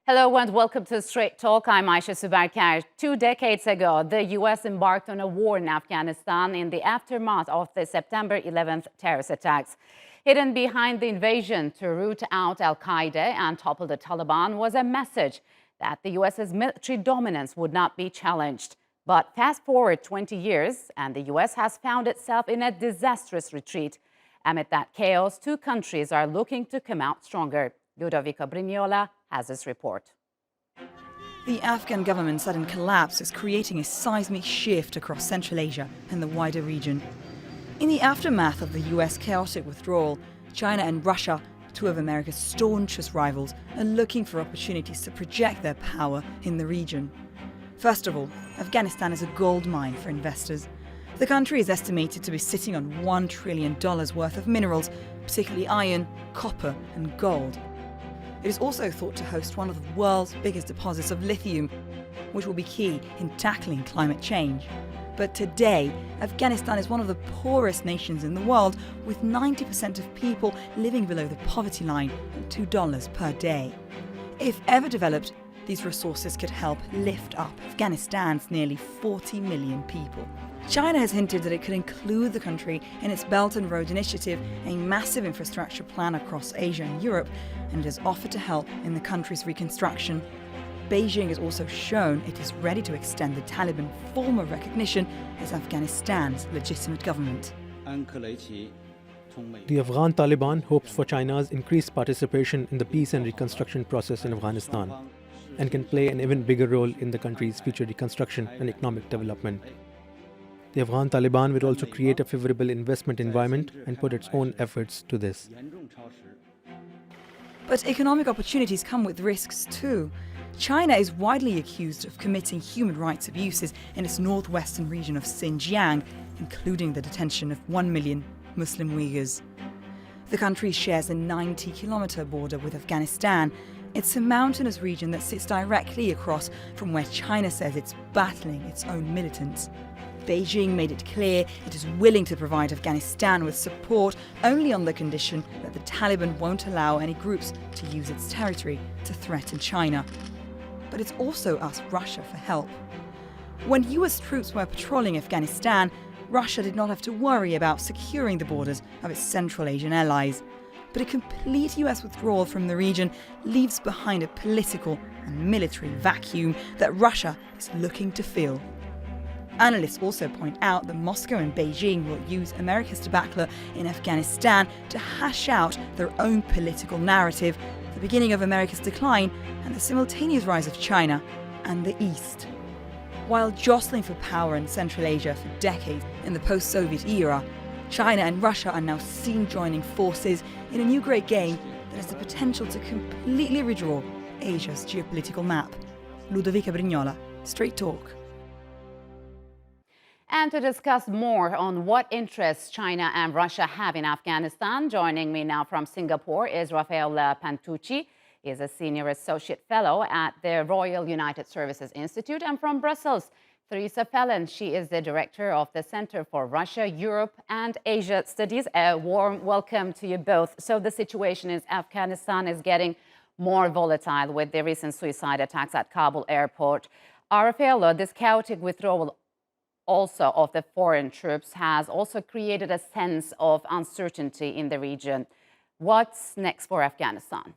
Hello and welcome to Straight Talk. I'm Aisha Subarkar. 2 decades ago, the U.S. embarked on a war in Afghanistan in the aftermath of the September 11th terrorist attacks. Hidden behind the invasion to root out al-Qaeda and topple the Taliban was a message that the U.S.'s military dominance would not be challenged. But fast forward 20 years, and the U.S. has found itself in a disastrous retreat. Amid that chaos, two countries are looking to come out stronger. Ludovica Brignola has this report. The Afghan government's sudden collapse is creating a seismic shift across Central Asia and the wider region. In the aftermath of the US chaotic withdrawal, China and Russia, two of America's staunchest rivals, are looking for opportunities to project their power in the region. First of all, Afghanistan is a gold mine for investors. The country is estimated to be sitting on $1 trillion worth of minerals, particularly iron, copper and gold. It is also thought to host one of the world's biggest deposits of lithium, which will be key in tackling climate change. But today, Afghanistan is one of the poorest nations in the world, with 90% of people living below the poverty line at $2 per day. If ever developed, these resources could help lift up Afghanistan's nearly 40 million people. China has hinted that it could include the country in its Belt and Road Initiative, a massive infrastructure plan across Asia and Europe, and it has offered to help in the country's reconstruction. Beijing has also shown it is ready to extend the Taliban formal recognition as Afghanistan's legitimate government. The Afghan Taliban hopes for China's increased participation in the peace and reconstruction process in Afghanistan, and can play an even bigger role in the country's future reconstruction and economic development. The Afghan Taliban will also create a favorable investment environment and put its own efforts to this. But economic opportunities come with risks too. China is widely accused of committing human rights abuses in its northwestern region of Xinjiang, including the detention of 1 million Muslim Uyghurs. The country shares a 90-kilometer border with Afghanistan. It's a mountainous region that sits directly across from where China says it's battling its own militants. Beijing made it clear it is willing to provide Afghanistan with support only on the condition that the Taliban won't allow any groups to use its territory to threaten China. But it's also asked Russia for help. When US troops were patrolling Afghanistan, Russia did not have to worry about securing the borders of its Central Asian allies. But a complete US withdrawal from the region leaves behind a political and military vacuum that Russia is looking to fill. Analysts also point out that Moscow and Beijing will use America's debacle in Afghanistan to hash out their own political narrative, the beginning of America's decline and the simultaneous rise of China and the East. While jostling for power in Central Asia for decades in the post-Soviet era, China and Russia are now seen joining forces in a new great game that has the potential to completely redraw Asia's geopolitical map. Ludovica Brignola, Straight Talk. And to discuss more on what interests China and Russia have in Afghanistan, joining me now from Singapore is Raffaello Pantucci. He is a senior associate fellow at the Royal United Services Institute. And from Brussels, Theresa Fallon. She is the director of the Center for Russia, Europe and Asia Studies. A warm welcome to you both. So the situation in Afghanistan is getting more volatile with the recent suicide attacks at Kabul airport. Raffaello, this chaotic withdrawal also of the foreign troops has also created a sense of uncertainty in the region. What's next for Afghanistan?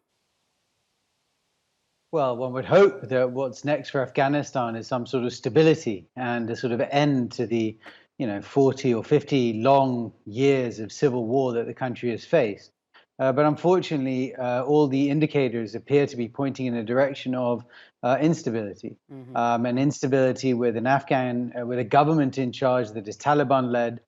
Well, one would hope that what's next for Afghanistan is some sort of stability and a sort of end to the 40 or 50 long years of civil war that the country has faced. But unfortunately, all the indicators appear to be pointing in a direction of instability, and instability with with a government in charge that is Taliban-led,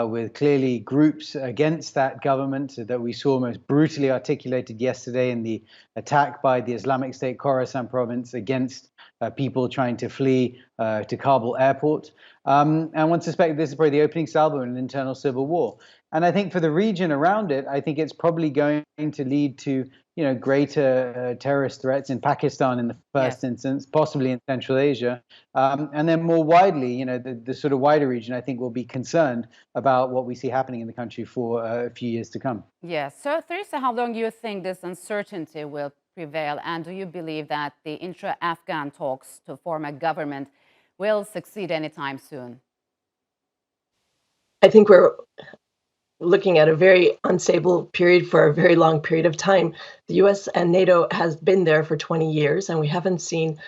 with clearly groups against that government that we saw most brutally articulated yesterday in the attack by the Islamic State Khorasan province against people trying to flee to Kabul airport. And one suspects this is probably the opening salvo in an internal civil war. And I think for the region around it, I think it's probably going to lead to greater terrorist threats in Pakistan in the first instance, possibly in Central Asia. And then more widely, the sort of wider region, I think, will be concerned about what we see happening in the country for a few years to come. Yes. So, Theresa, how long do you think this uncertainty will prevail? And do you believe that the intra-Afghan talks to form a government will succeed anytime soon? I think we're looking at a very unstable period for a very long period of time. The US and NATO has been there for 20 years, and we haven't seen,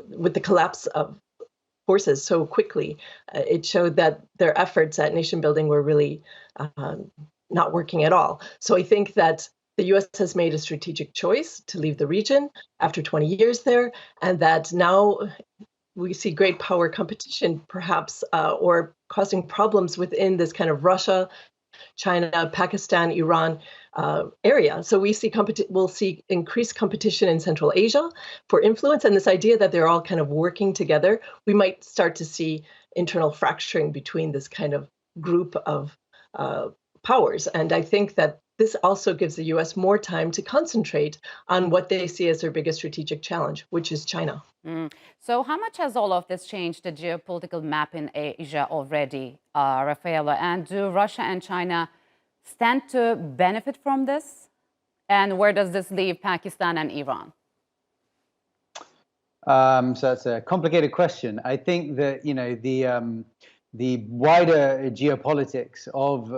with the collapse of forces so quickly, it showed that their efforts at nation building were really not working at all. So I think that the US has made a strategic choice to leave the region after 20 years there, and that now we see great power competition, perhaps, or causing problems within this kind of Russia, China, Pakistan, Iran area. So we'll see increased competition in Central Asia for influence, and this idea that they're all kind of working together. We might start to see internal fracturing between this kind of group of powers. And I think that this also gives the US more time to concentrate on what they see as their biggest strategic challenge, which is China. So how much has all of this changed the geopolitical map in Asia already, Raffaello? And do Russia and China stand to benefit from this? And where does this leave Pakistan and Iran? So that's a complicated question. I think that, the wider geopolitics of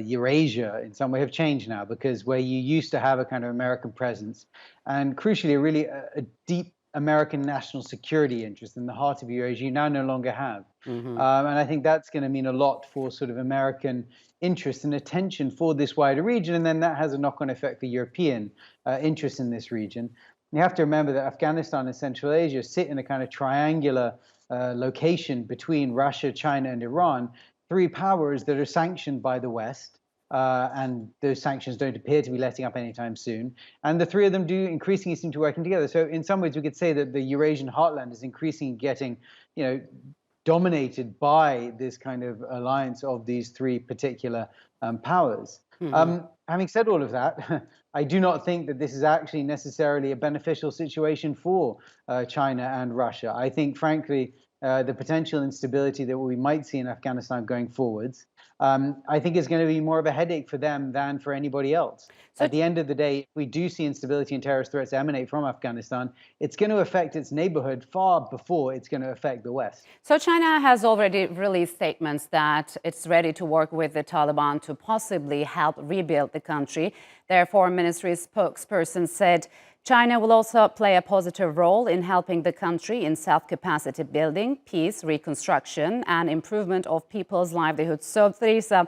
Eurasia in some way have changed now, because where you used to have a kind of American presence and crucially really a deep American national security interest in the heart of Eurasia, you now no longer have. And I think that's going to mean a lot for sort of American interest and attention for this wider region. And then that has a knock-on effect for European interest in this region. You have to remember that Afghanistan and Central Asia sit in a kind of triangular location between Russia, China, and Iran, three powers that are sanctioned by the West. And those sanctions don't appear to be letting up anytime soon. And the three of them do increasingly seem to be working together. So in some ways, we could say that the Eurasian heartland is increasingly getting, dominated by this kind of alliance of these three particular powers. Having said all of that, I do not think that this is actually necessarily a beneficial situation for China and Russia. I think, frankly, the potential instability that we might see in Afghanistan going forwards, I think is going to be more of a headache for them than for anybody else. At the end of the day, if we do see instability and terrorist threats emanate from Afghanistan, it's going to affect its neighborhood far before it's going to affect the West. So China has already released statements that it's ready to work with the Taliban to possibly help rebuild the country. Their foreign ministry spokesperson said China will also play a positive role in helping the country in self-capacity building, peace, reconstruction, and improvement of people's livelihoods. So, Theresa,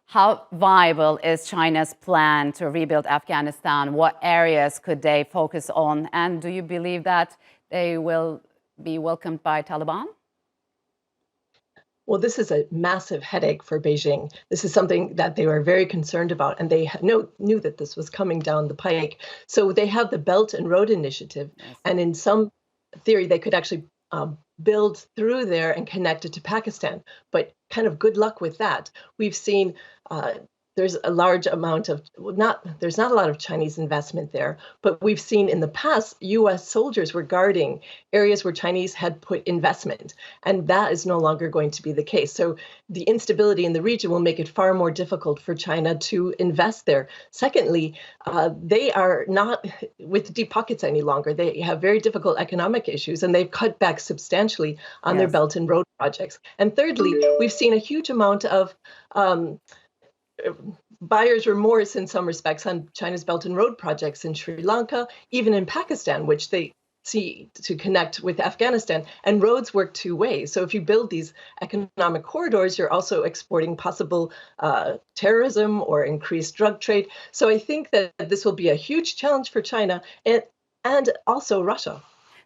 how viable is China's plan to rebuild Afghanistan? What areas could they focus on? And do you believe that they will be welcomed by Taliban? Well, this is a massive headache for Beijing. This is something that they were very concerned about, and they knew that this was coming down the pike. So they have the Belt and Road Initiative, and in some theory, they could actually build through there and connect it to Pakistan. But kind of good luck with that. We've seen there's a large amount of, there's not a lot of Chinese investment there, but we've seen in the past, US soldiers were guarding areas where Chinese had put investment, and that is no longer going to be the case. So the instability in the region will make it far more difficult for China to invest there. Secondly, they are not with deep pockets any longer. They have very difficult economic issues, and they've cut back substantially on their Belt and Road projects. And thirdly, we've seen a huge amount of buyer's remorse in some respects on China's Belt and Road projects in Sri Lanka, even in Pakistan, which they see to connect with Afghanistan. And roads work two ways. So if you build these economic corridors, you're also exporting possible terrorism or increased drug trade. So I think that this will be a huge challenge for China and also Russia.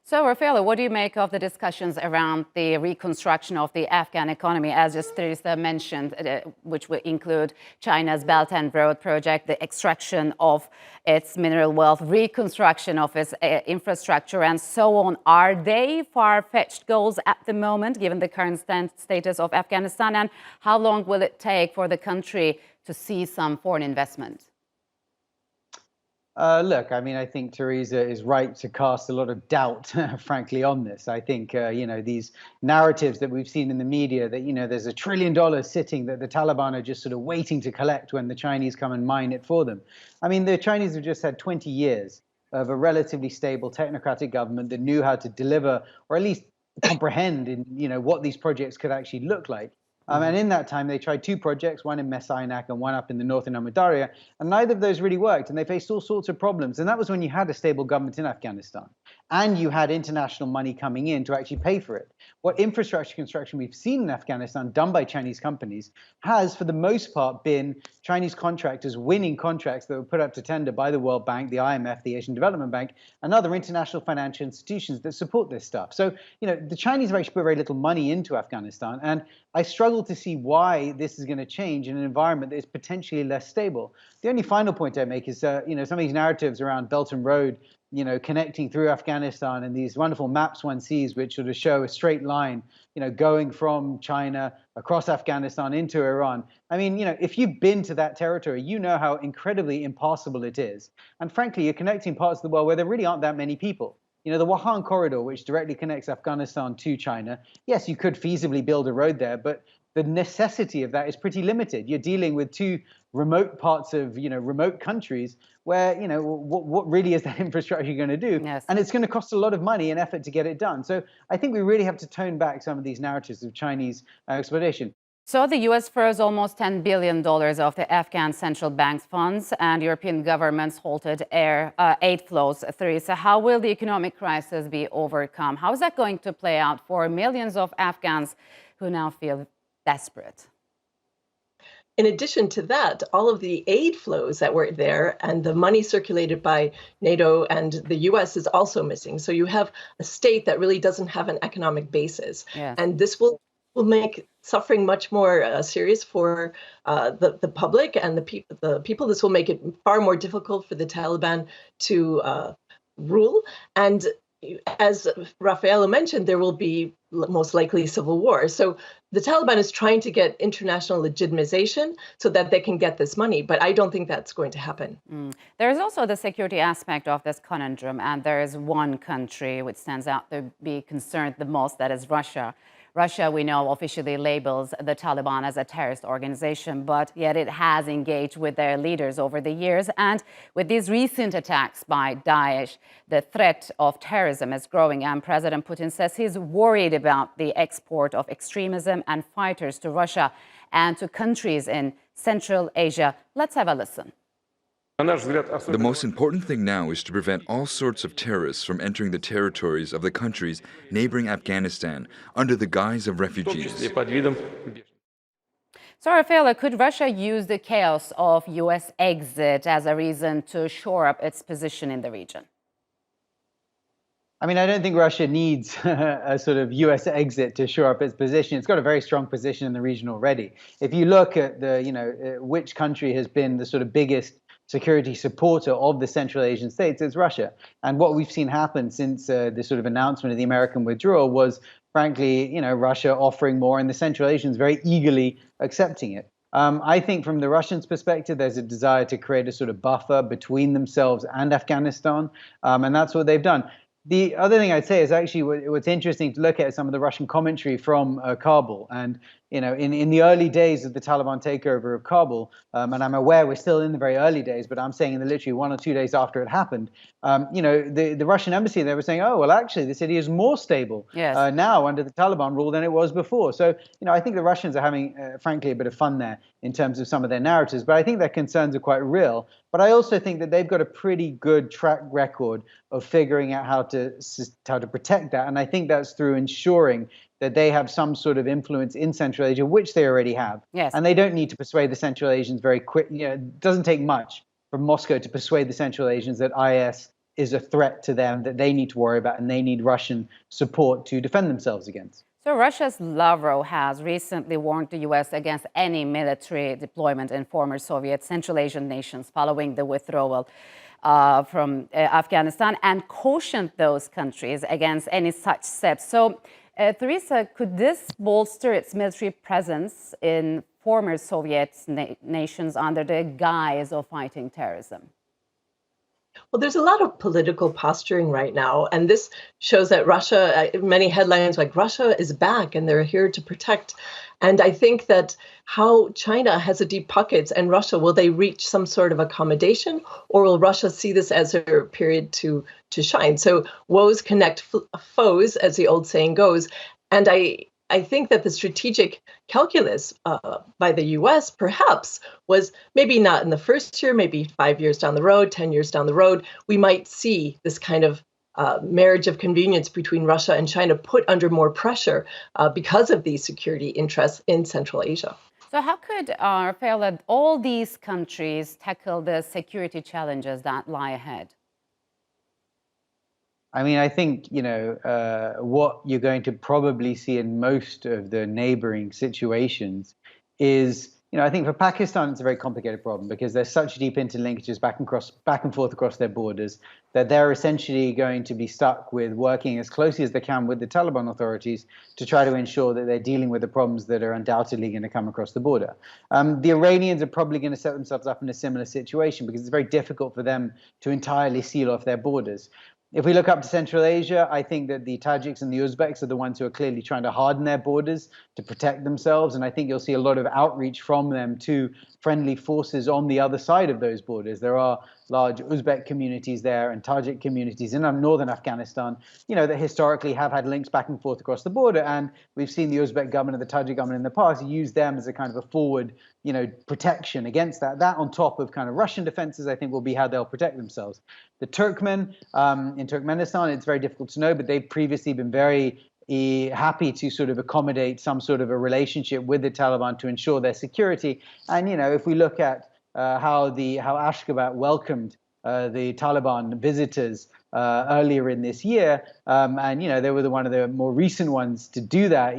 So, Raffaello, what do you make of the discussions around the reconstruction of the Afghan economy, as just Theresa mentioned, which will include China's Belt and Road project, the extraction of its mineral wealth, reconstruction of its infrastructure, and so on? Are they far-fetched goals at the moment, given the current status of Afghanistan? And how long will it take for the country to see some foreign investment? Look, I mean, I think Theresa is right to cast a lot of doubt, frankly, on this. I think, these narratives that we've seen in the media that, there's $1 trillion sitting that the Taliban are just sort of waiting to collect when the Chinese come and mine it for them. I mean, the Chinese have just had 20 years of a relatively stable technocratic government that knew how to deliver, or at least comprehend, in what these projects could actually look like. And in that time, they tried 2 projects, one in Messainak and one up in the north in Amudarya, and neither of those really worked, and they faced all sorts of problems. And that was when you had a stable government in Afghanistan, and you had international money coming in to actually pay for it. What infrastructure construction we've seen in Afghanistan done by Chinese companies has, for the most part, been Chinese contractors winning contracts that were put up to tender by the World Bank, the IMF, the Asian Development Bank, and other international financial institutions that support this stuff. So, the Chinese have actually put very little money into Afghanistan, and I struggle to see why this is going to change in an environment that is potentially less stable. The only final point I make is, some of these narratives around Belt and Road, connecting through Afghanistan, and these wonderful maps one sees, which sort of show a straight line, going from China across Afghanistan into Iran. I mean, if you've been to that territory, you know how incredibly impassable it is. And frankly, you're connecting parts of the world where there really aren't that many people. The Wuhan corridor, which directly connects Afghanistan to China, yes, you could feasibly build a road there, but the necessity of that is pretty limited. You're dealing with 2 remote parts of, remote countries where, what really is that infrastructure going to do? Yes. And it's going to cost a lot of money and effort to get it done. So I think we really have to tone back some of these narratives of Chinese exploitation. So the U.S. froze almost $10 billion of the Afghan central bank's funds, and European governments halted aid flows. Theresa, how will the economic crisis be overcome? How is that going to play out for millions of Afghans who now feel desperate? In addition to that, all of the aid flows that were there and the money circulated by NATO and the US is also missing. So you have a state that really doesn't have an economic basis. Yes. And this will make suffering much more serious for the public and the people. This will make it far more difficult for the Taliban to rule. And as Raffaello mentioned, there will be most likely civil war. So the Taliban is trying to get international legitimization so that they can get this money. But I don't think that's going to happen. There is also the security aspect of this conundrum. And there is one country which stands out to be concerned the most, that is Russia. Russia, we know, officially labels the Taliban as a terrorist organization, but yet it has engaged with their leaders over the years. And with these recent attacks by Daesh, the threat of terrorism is growing. And President Putin says he's worried about the export of extremism and fighters to Russia and to countries in Central Asia. Let's have a listen. The most important thing now is to prevent all sorts of terrorists from entering the territories of the countries neighboring Afghanistan under the guise of refugees. So, Raffaello, could Russia use the chaos of U.S. exit as a reason to shore up its position in the region? I mean, I don't think Russia needs a sort of U.S. exit to shore up its position. It's got a very strong position in the region already. If you look at which country has been the sort of biggest security supporter of the Central Asian states, it's Russia. And what we've seen happen since the sort of announcement of the American withdrawal was, frankly, Russia offering more and the Central Asians very eagerly accepting it. I think from the Russians' perspective, there's a desire to create a sort of buffer between themselves and Afghanistan, and that's what they've done. The other thing I'd say is actually what's interesting to look at is some of the Russian commentary from Kabul. And, in the early days of the Taliban takeover of Kabul, and I'm aware we're still in the very early days, but I'm saying in the literally 1 or 2 days after it happened, the Russian embassy, they were saying, oh, well, actually, the city is more stable now under the Taliban rule than it was before. So, I think the Russians are having, frankly, a bit of fun there in terms of some of their narratives. But I think their concerns are quite real. But I also think that they've got a pretty good track record of figuring out how to protect that. And I think that's through ensuring that they have some sort of influence in Central Asia, which they already have. Yes. And they don't need to persuade the Central Asians very quick. It doesn't take much from Moscow to persuade the Central Asians that IS is a threat to them that they need to worry about, and they need Russian support to defend themselves against. So Russia's Lavrov has recently warned the U.S. against any military deployment in former Soviet Central Asian nations following the withdrawal from Afghanistan, and cautioned those countries against any such steps. So, Theresa, could this bolster its military presence in former Soviet nations under the guise of fighting terrorism? Well, there's a lot of political posturing right now, and this shows that Russia, many headlines like Russia is back and they're here to protect And I think that how China has a deep pockets and Russia, will they reach some sort of accommodation, or will Russia see this as their period to shine? So woes connect foes, as the old saying goes. And I think that the strategic calculus by the US perhaps was maybe not in the first year, maybe 5 years down the road, 10 years down the road, we might see this kind of marriage of convenience between Russia and China put under more pressure because of these security interests in Central Asia. So how could, Raffaello, all these countries tackle the security challenges that lie ahead? I mean, I think, what you're going to probably see in most of the neighboring situations is, I think for Pakistan, it's a very complicated problem because there's such deep interlinkages back and forth across their borders that they're essentially going to be stuck with working as closely as they can with the Taliban authorities to try to ensure that they're dealing with the problems that are undoubtedly going to come across the border. The Iranians are probably going to set themselves up in a similar situation because it's very difficult for them to entirely seal off their borders. If we look up to Central Asia, I think that the Tajiks and the Uzbeks are the ones who are clearly trying to harden their borders to protect themselves. And I think you'll see a lot of outreach from them to friendly forces on the other side of those borders. There are large Uzbek communities there and Tajik communities in northern Afghanistan, that historically have had links back and forth across the border. And we've seen the Uzbek government and the Tajik government in the past use them as a kind of a forward, protection against that. That on top of kind of Russian defenses, I think will be how they'll protect themselves. The Turkmen in Turkmenistan, it's very difficult to know, but they've previously been very happy to sort of accommodate some sort of a relationship with the Taliban to ensure their security. And, if we look at how Ashgabat welcomed the Taliban visitors earlier in this year, and, they were one of the more recent ones to do that,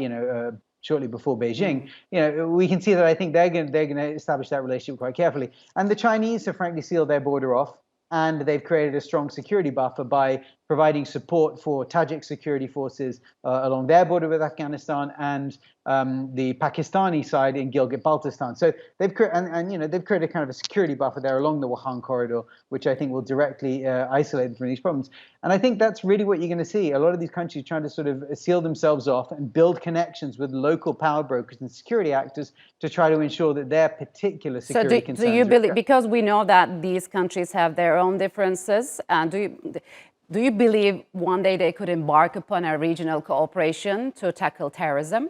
shortly before Beijing, we can see that I think they're going to establish that relationship quite carefully. And the Chinese have frankly sealed their border off. And they've created a strong security buffer by providing support for Tajik security forces along their border with Afghanistan and the Pakistani side in Gilgit-Baltistan. So they've created kind of a security buffer there along the Wuhan corridor, which I think will directly isolate them from these problems. And I think that's really what you're going to see. A lot of these countries trying to sort of seal themselves off and build connections with local power brokers and security actors to try to ensure that their particular security concerns. So do you believe, because we know that these countries have their own differences, do you believe one day they could embark upon a regional cooperation to tackle terrorism?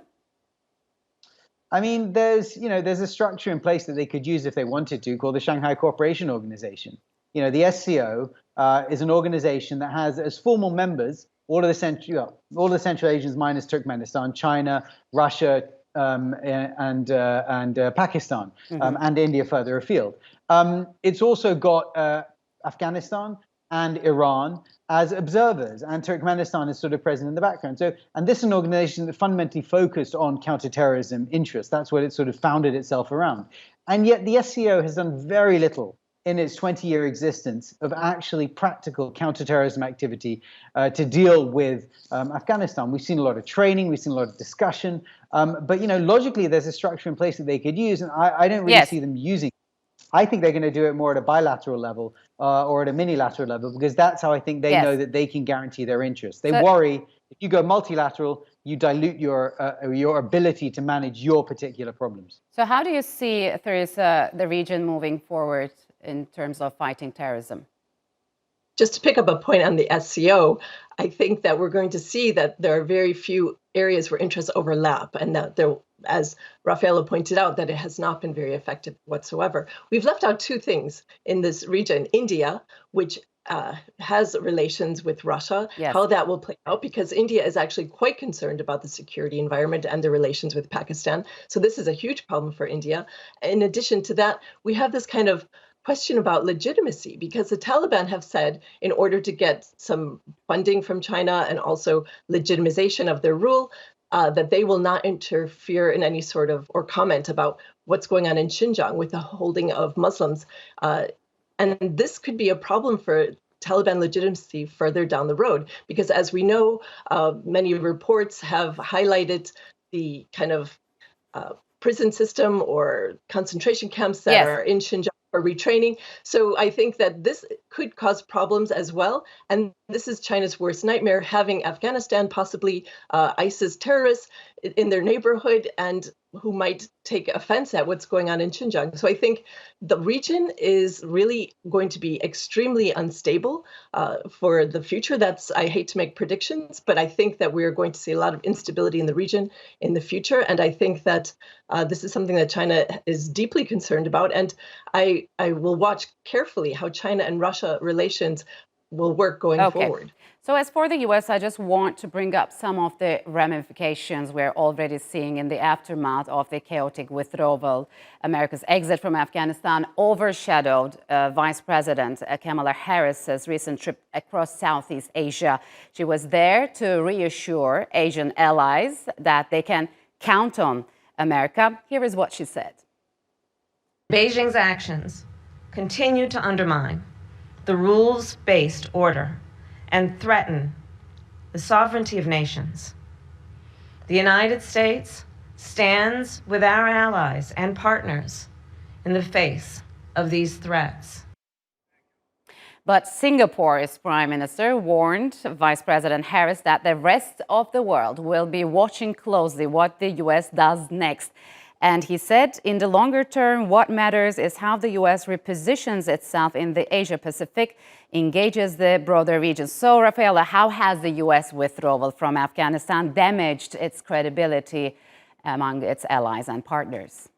I mean, there's a structure in place that they could use if they wanted to, called the Shanghai Cooperation Organization. The SCO is an organization that has as formal members all of the Central Asians minus Turkmenistan, China, Russia, and Pakistan, and India further afield. It's also got Afghanistan and Iran as observers, and Turkmenistan is sort of present in the background. And this is an organization that fundamentally focused on counterterrorism interests. That's what it sort of founded itself around. And yet the SCO has done very little in its 20-year existence of actually practical counterterrorism activity to deal with Afghanistan. We've seen a lot of training, we've seen a lot of discussion, but logically there's a structure in place that they could use, and I don't really see them using it. I think they're going to do it more at a bilateral level or at a minilateral level, because that's how I think they know that they can guarantee their interests. They worry if you go multilateral, you dilute your ability to manage your particular problems. So how do you see, Theresa, the region moving forward in terms of fighting terrorism? Just to pick up a point on the SCO, I think that we're going to see that there are very few areas where interests overlap, and that there, as Raffaello pointed out, that it has not been very effective whatsoever. We've left out two things in this region. India, which has relations with Russia, how that will play out, because India is actually quite concerned about the security environment and the relations with Pakistan. So this is a huge problem for India. In addition to that, we have this kind of question about legitimacy, because the Taliban have said in order to get some funding from China and also legitimization of their rule, that they will not interfere in any sort of or comment about what's going on in Xinjiang with the holding of Muslims. And this could be a problem for Taliban legitimacy further down the road, because as we know, many reports have highlighted the kind of prison system or concentration camps that are in Xinjiang for retraining. So I think that this could cause problems as well. And this is China's worst nightmare, having Afghanistan, possibly ISIS terrorists in their neighborhood, and who might take offense at what's going on in Xinjiang. So I think the region is really going to be extremely unstable for the future. I hate to make predictions, but I think that we're going to see a lot of instability in the region in the future. And I think that this is something that China is deeply concerned about. And I will watch carefully how China and Russia relations will work going forward. So as for the U.S., I just want to bring up some of the ramifications we're already seeing in the aftermath of the chaotic withdrawal. America's exit from Afghanistan overshadowed Vice President Kamala Harris's recent trip across Southeast Asia. She was there to reassure Asian allies that they can count on America. Here is what she said. Beijing's actions continue to undermine the rules-based order and threaten the sovereignty of nations. The United States stands with our allies and partners in the face of these threats. But Singapore's Prime Minister warned Vice President Harris that the rest of the world will be watching closely what the U.S. does next. And he said, in the longer term, what matters is how the U.S. repositions itself in the Asia-Pacific, engages the broader region. So, Raffaello, how has the U.S. withdrawal from Afghanistan damaged its credibility among its allies and partners?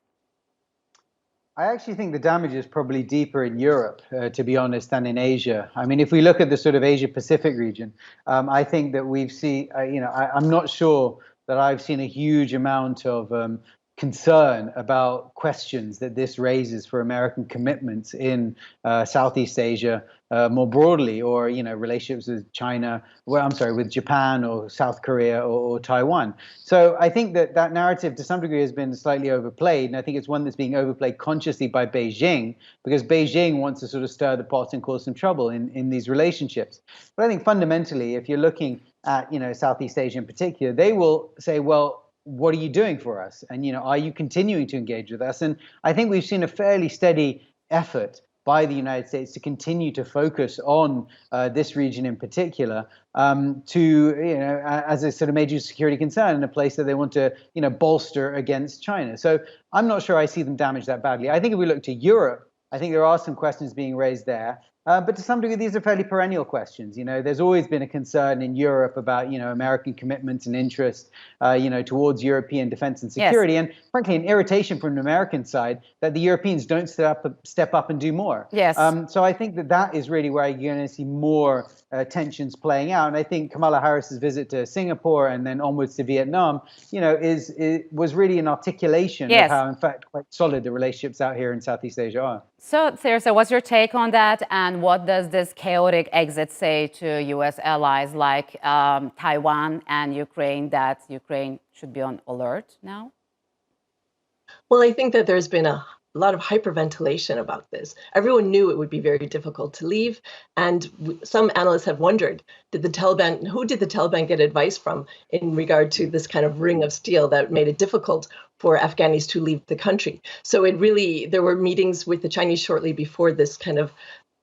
I actually think the damage is probably deeper in Europe, to be honest, than in Asia. I mean, if we look at the sort of Asia-Pacific region, I think that we've seen, I'm not sure that I've seen a huge amount of concern about questions that this raises for American commitments in Southeast Asia more broadly, or relationships with China, with Japan or South Korea or Taiwan. So I think that narrative to some degree has been slightly overplayed, and I think it's one that's being overplayed consciously by Beijing, because Beijing wants to sort of stir the pot and cause some trouble in these relationships. But I think fundamentally, if you're looking at Southeast Asia in particular, they will say, well, what are you doing for us? And, are you continuing to engage with us? And I think we've seen a fairly steady effort by the United States to continue to focus on this region in particular, as a sort of major security concern in a place that they want to, bolster against China. So I'm not sure I see them damaged that badly. I think if we look to Europe, I think there are some questions being raised there. But to some degree, these are fairly perennial questions. There's always been a concern in Europe about, American commitments and interest, towards European defense and security. Yes. And frankly, an irritation from the American side that the Europeans don't step up and do more. Yes. So I think that is really where you're going to see more tensions playing out. And I think Kamala Harris's visit to Singapore and then onwards to Vietnam, was really an articulation of how, in fact, quite solid the relationships out here in Southeast Asia are. So, Theresa, what's your take on that? And what does this chaotic exit say to U.S. allies like Taiwan and Ukraine, that Ukraine should be on alert now? Well, I think that there's been a lot of hyperventilation about this. Everyone knew it would be very difficult to leave. And some analysts have wondered, who did the Taliban get advice from in regard to this kind of ring of steel that made it difficult for Afghanis to leave the country? So there were meetings with the Chinese shortly before this kind of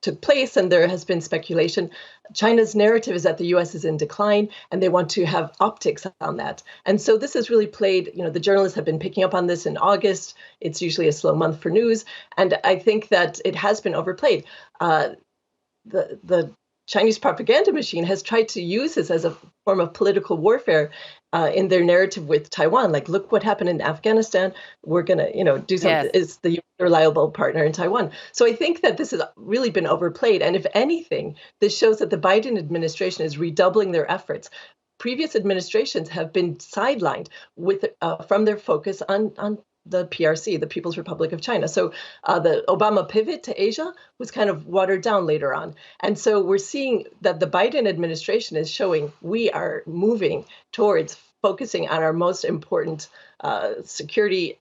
took place, and there has been speculation. China's narrative is that the U.S. is in decline, and they want to have optics on that. And so this has really played, the journalists have been picking up on this in August. It's usually a slow month for news. And I think that it has been overplayed. The Chinese propaganda machine has tried to use this as a form of political warfare in their narrative with Taiwan. Like, look what happened in Afghanistan. We're going to, do something. Yes. Is the reliable partner in Taiwan. So I think that this has really been overplayed. And if anything, this shows that the Biden administration is redoubling their efforts. Previous administrations have been sidelined from their focus on the PRC, the People's Republic of China. So the Obama pivot to Asia was kind of watered down later on. And so we're seeing that the Biden administration is showing we are moving towards focusing on our most important security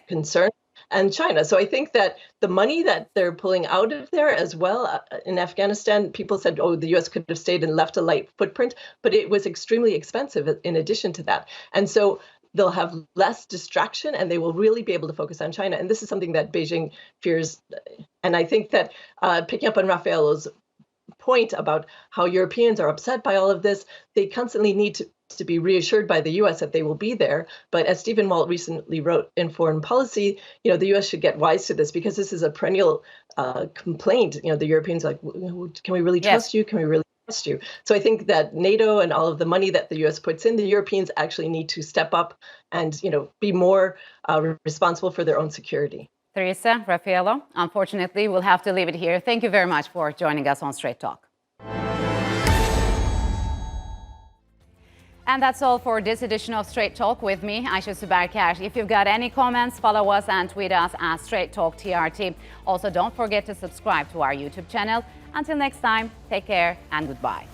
concern and China. So I think that the money that they're pulling out of there as well in Afghanistan, people said, the U.S. could have stayed and left a light footprint, but it was extremely expensive in addition to that. And so they'll have less distraction, and they will really be able to focus on China. And this is something that Beijing fears. And I think that picking up on Raffaello's point about how Europeans are upset by all of this. They constantly need to be reassured by the U.S. that they will be there. But as Stephen Walt recently wrote in Foreign Policy, the U.S. should get wise to this, because this is a perennial complaint. The Europeans are like, can we really trust you? Can we really trust you? So I think that NATO and all of the money that the U.S. puts in, the Europeans actually need to step up and be more responsible for their own security. Theresa, Raffaello, unfortunately, we'll have to leave it here. Thank you very much for joining us on Straight Talk. And that's all for this edition of Straight Talk with me, Aisha Subarkash. If you've got any comments, follow us and tweet us at Straight Talk TRT. Also, don't forget to subscribe to our YouTube channel. Until next time, take care and goodbye.